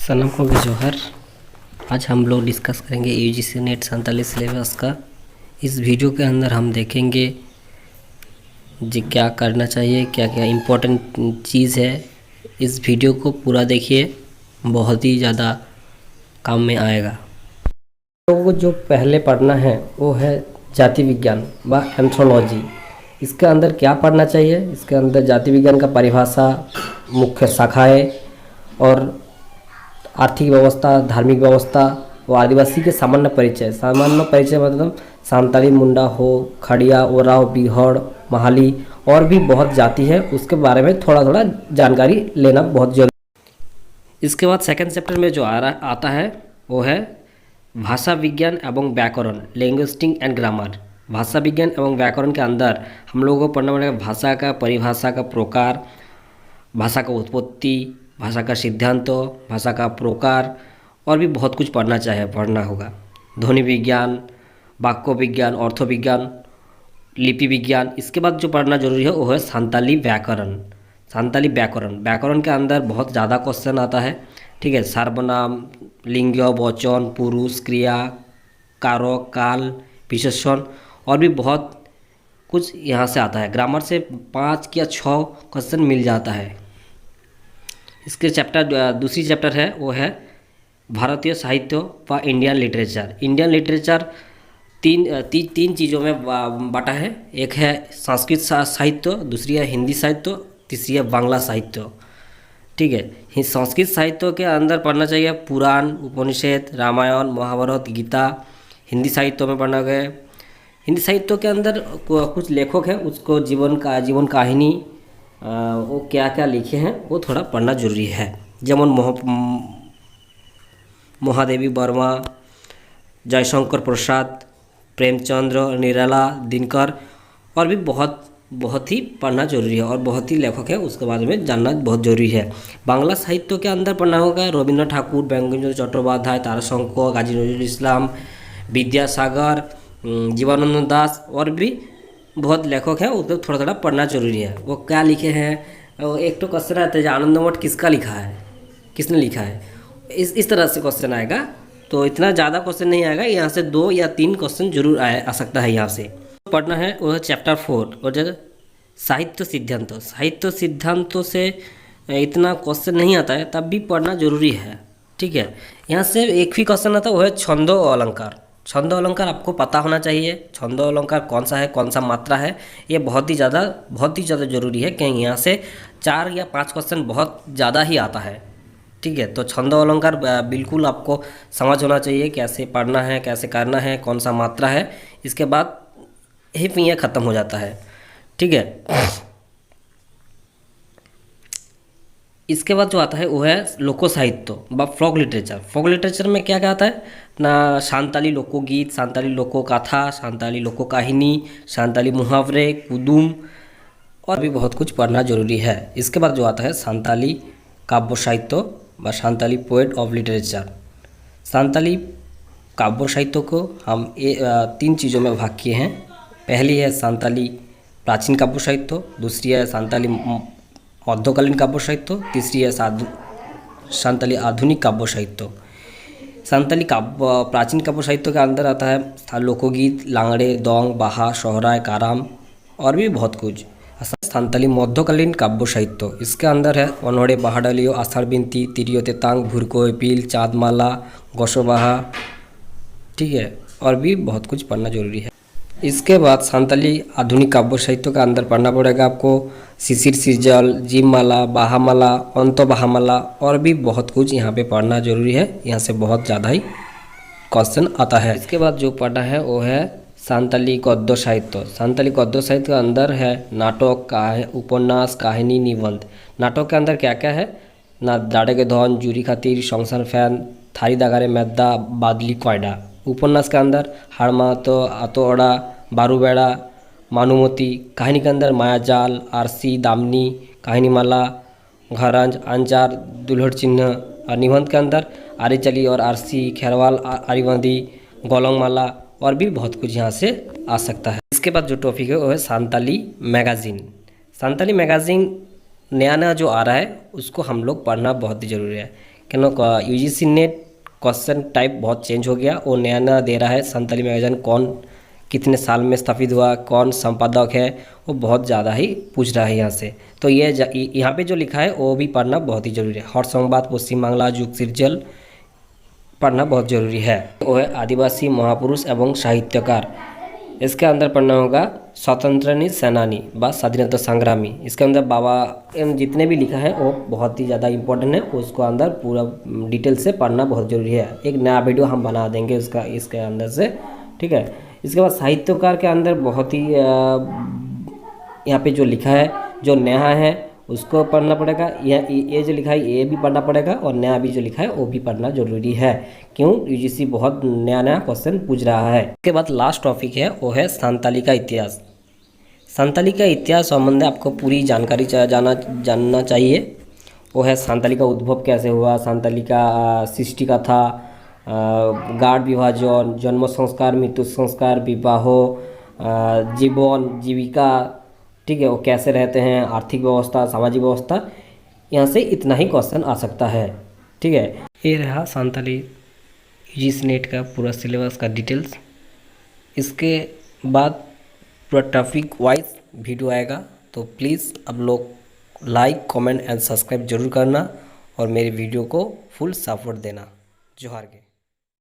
सनम को भी जोहर। आज हम लोग डिस्कस करेंगे यूजीसी नेट संताली सिलेबस का। इस वीडियो के अंदर हम देखेंगे जी क्या करना चाहिए, क्या क्या इम्पोर्टेंट चीज़ है। इस वीडियो को पूरा देखिए, बहुत ही ज़्यादा काम में आएगा। लोगों को जो पहले पढ़ना है वो है जाति विज्ञान व एंथ्रोलॉजी। इसके अंदर क्या पढ़ना चाहिए? इसके अंदर जाति विज्ञान का परिभाषा, मुख्य शाखाएं और आर्थिक व्यवस्था, धार्मिक व्यवस्था व आदिवासी के सामान्य परिचय। सामान्य परिचय मतलब सांताली, मुंडा हो, खड़िया, ओराव, बिहड़, महाली और भी बहुत जाति है, उसके बारे में थोड़ा थोड़ा जानकारी लेना बहुत जरूरी। इसके बाद सेकंड चैप्टर में जो आता है वो है भाषा विज्ञान एवं व्याकरण, लिंग्विस्टिक एंड ग्रामर। भाषा विज्ञान एवं व्याकरण के अंदर हम लोगों को पढ़ना पड़ेगा भाषा का परिभाषा का प्रकार, भाषा का उत्पत्ति, भाषा का सिद्धांत, भाषा का प्रकार और भी बहुत कुछ पढ़ना होगा। ध्वनि विज्ञान, वाक्य विज्ञान, अर्थ विज्ञान, लिपि विज्ञान। इसके बाद जो पढ़ना जरूरी है वो है सांताली व्याकरण। सांताली व्याकरण के अंदर बहुत ज़्यादा क्वेश्चन आता है, ठीक है। सर्वनाम, लिंग, वचन, पुरुष, क्रिया, कारक, काल, विशेषण और भी बहुत कुछ यहाँ से आता है। ग्रामर से 5 या 6 क्वेश्चन मिल जाता है। इसके दूसरी चैप्टर है वो है भारतीय साहित्य व इंडियन लिटरेचर। इंडियन लिटरेचर तीन चीज़ों में बांटा है। एक है संस्कृत साहित्य, दूसरी है हिंदी साहित्य, तीसरी है बांग्ला साहित्य, ठीक है। संस्कृत साहित्य के अंदर पढ़ना चाहिए पुराण, उपनिषद, रामायण, महाभारत, गीता। हिंदी साहित्य में पढ़ना गया। हिंदी साहित्य के अंदर कुछ लेखक हैं, उसको जीवन कहानी वो क्या क्या लिखे हैं वो थोड़ा पढ़ना जरूरी है। जेमन महादेवी वर्मा, जयशंकर प्रसाद, प्रेमचंद्र, निराला, दिनकर और भी बहुत ही पढ़ना जरूरी है। और बहुत ही लेखक है, उसके बारे में जानना बहुत जरूरी है। बांग्ला साहित्य के अंदर पढ़ना होगा रविन्द्रनाथ ठाकुर, बंकिमचंद्र चट्टोपाध्याय, ताराशंकर, काजी नजरुल इस्लाम, विद्यासागर, जीवानंद दास और भी बहुत लेखक है, उसको थोड़ा थोड़ा पढ़ना जरूरी है। वो क्या लिखे हैं, एक तो क्वेश्चन आता है आनंद मठ किसका लिखा है, किसने लिखा है, इस तरह से क्वेश्चन आएगा। तो इतना ज़्यादा क्वेश्चन नहीं आएगा, यहाँ से 2 या 3 क्वेश्चन जरूर आ सकता है। यहाँ से पढ़ना है वो है चैप्टर 4 और जगह साहित्य सिद्धांत। साहित्य सिद्धांतों से इतना क्वेश्चन नहीं आता है, तब भी पढ़ना जरूरी है, ठीक है। यहाँ से एक ही क्वेश्चन आता है वो है छंदो अलंकार। छंदो अलंकार आपको पता होना चाहिए। छंदो अलंकार कौन सा है, कौन सा मात्रा है, ये बहुत ही ज़्यादा जरूरी है, क्योंकि यहाँ से 4 या 5 क्वेश्चन बहुत ज़्यादा ही आता है, ठीक है। तो छंदो अलंकार बिल्कुल आपको समझ होना चाहिए, कैसे पढ़ना है, कैसे करना है, कौन सा मात्रा है। इसके बाद ये ख़त्म हो जाता है, ठीक है। इसके बाद जो आता है वो है लोको साहित्य व फोक लिटरेचर। फोक लिटरेचर में क्या क्या आता है ना, सांताली लोकोगीत, सांताली लोको कथा, सांताली लोको कहानी, सांताली मुहावरे, कुदुम और भी बहुत कुछ पढ़ना जरूरी है। इसके बाद जो आता है सांताली काव्य साहित्य व Santali poet of literature. Santali काव्य साहित्य को हम 3 चीज़ों में भाग किए हैं। पहली है सांताली प्राचीन काव्य साहित्य, दूसरी है सांताली मध्यकालीन काव्य साहित्य, तीसरी है सांताली आधुनिक काव्य साहित्य। सांताली प्राचीन काव्य साहित्य के अंदर आता है लोकगीत, लांगड़े, दोंग, बाहा, सोहराय, काराम और भी बहुत कुछ। सांताली मध्यकालीन काव्य साहित्य, इसके अंदर है अनोड़े, बाहाडालियो, आषाढ़ बिनती, तिरियो तेतांग, भुरको एपील, चाँदमाला, गोशोबाहा, ठीक है, और भी बहुत कुछ पढ़ना जरूरी है। इसके बाद सांताली आधुनिक काव्य साहित्य का अंदर पढ़ना पड़ेगा आपको शिशिर सिरजल, जीवमाला, बाहामाला, अंत बाहामाला और भी बहुत कुछ यहाँ पे पढ़ना जरूरी है। यहाँ से बहुत ज़्यादा ही क्वेश्चन आता है। इसके बाद जो पढ़ना है वो है सांताली गद्य साहित्य। सांताली गद्य साहित्य के अंदर है नाटक, उपन्यास, कहानी, निबंध। नाटक के अंदर क्या क्या है ना, दाड़े के धन, जूरी खातिर, संसार फैन, थारी दागारे मैदा, बादली कयडा। उपन्यास के अंदर हाड़मातो, आतोड़ा, बारूबेड़ा, मानुमती। कहानी के अंदर मायाजाल, आरसी, दामनी, कहानीमाला, घरंज, अंजार, दुल्हड़ चिन्ह। और निबंध के अंदर आरीचली और आरसी, खेरवाल, आरीबंदी, गोलंगमाला और भी बहुत कुछ यहाँ से आ सकता है। इसके बाद जो टॉपिक है वो है सांताली मैगज़ीन। सांताली मैगज़ीन नया जो आ रहा है उसको हम लोग पढ़ना बहुत ही ज़रूरी है, क्यों यूजीसी नेट क्वेश्चन टाइप बहुत चेंज हो गया, वो नया नया दे रहा है। संताली मैगजीन कौन कितने साल में स्थापित हुआ, कौन संपादक है, वो बहुत ज़्यादा ही पूछ रहा है यहाँ से। तो ये यहाँ पे जो लिखा है वो भी पढ़ना बहुत ही जरूरी है। हर संवाद पश्चिम बांग्ला युग सिरजल पढ़ना बहुत ज़रूरी है। वो है आदिवासी महापुरुष एवं साहित्यकार। इसके अंदर पढ़ना होगा स्वतंत्र सेनानी व स्वाधीनता संग्रामी। इसके अंदर बाबा जितने भी लिखा है वो बहुत ही ज़्यादा इंपॉर्टेंट है, उसको अंदर पूरा डिटेल से पढ़ना बहुत ज़रूरी है। एक नया वीडियो हम बना देंगे उसका इसके अंदर से, ठीक है। इसके बाद साहित्यकार के अंदर बहुत ही यहाँ पे जो लिखा है जो नया है उसको पढ़ना पड़ेगा। ये जो लिखा है ये भी पढ़ना पड़ेगा, और नया भी जो लिखा है वो भी पढ़ना जरूरी है। क्यों? यूजीसी बहुत नया नया क्वेश्चन पूछ रहा है। उसके बाद लास्ट टॉपिक है वो है संताली का इतिहास। संताली का इतिहास संबंध आपको पूरी जानकारी जानना चाहिए। वो है संताली का उद्भव कैसे हुआ, संताली का सृष्टि का था, गाढ़ विभाजन, जन्म संस्कार, मृत्यु संस्कार, विवाह, जीवन जीविका, ठीक है, वो कैसे रहते हैं, आर्थिक व्यवस्था, सामाजिक व्यवस्था, यहाँ से इतना ही क्वेश्चन आ सकता है, ठीक है। ये रहा संताली यूजीसी नेट का पूरा सिलेबस का डिटेल्स। इसके बाद पूरा टॉपिक वाइज वीडियो आएगा, तो प्लीज़ आप लोग लाइक कमेंट एंड सब्सक्राइब जरूर करना और मेरे वीडियो को फुल सपोर्ट देना। जोहार के।